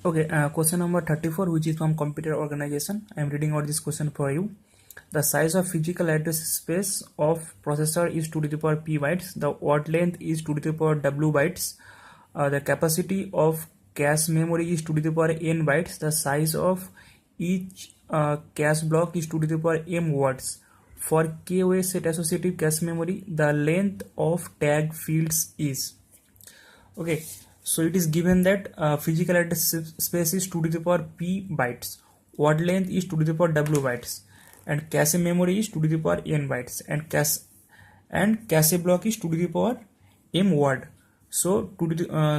Okay, question number 34, which is from computer organization. I am reading out this question for you. The size of physical address space of processor is 2 to the power p bytes. The word length is 2 to the power w bytes. The capacity of cache memory is 2 to the power n bytes. The size of each cache block is 2 to the power m words. For k-way set associative cache memory, the length of tag fields is. Okay, so it is given that physical address space is 2 to the power p bytes, word length is 2 to the power w bytes, and cache memory is 2 to the power n bytes, and cache block is 2 to the power m word. So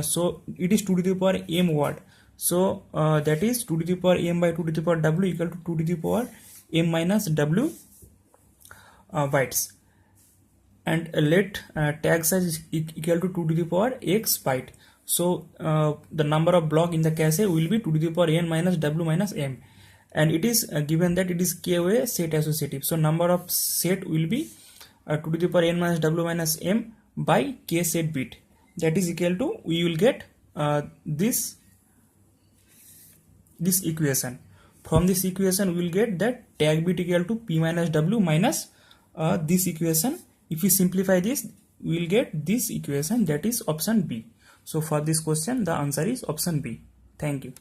so it is 2 to the power m word. So that is 2 to the power m by 2 to the power w equal to 2 to the power m minus w bytes. And let tag size is equal to 2 to the power x byte. So the number of block in the cache will be 2 to the power n minus w minus m, and it is given that it is k-way set associative. So number of set will be 2 to the power n minus w minus m by k set bit. That is equal to, we will get this equation. From this equation we will get that tag bit equal to p minus w minus this equation. If we simplify this, we will get this equation, that is option B. So for this question, the answer is option B. Thank you.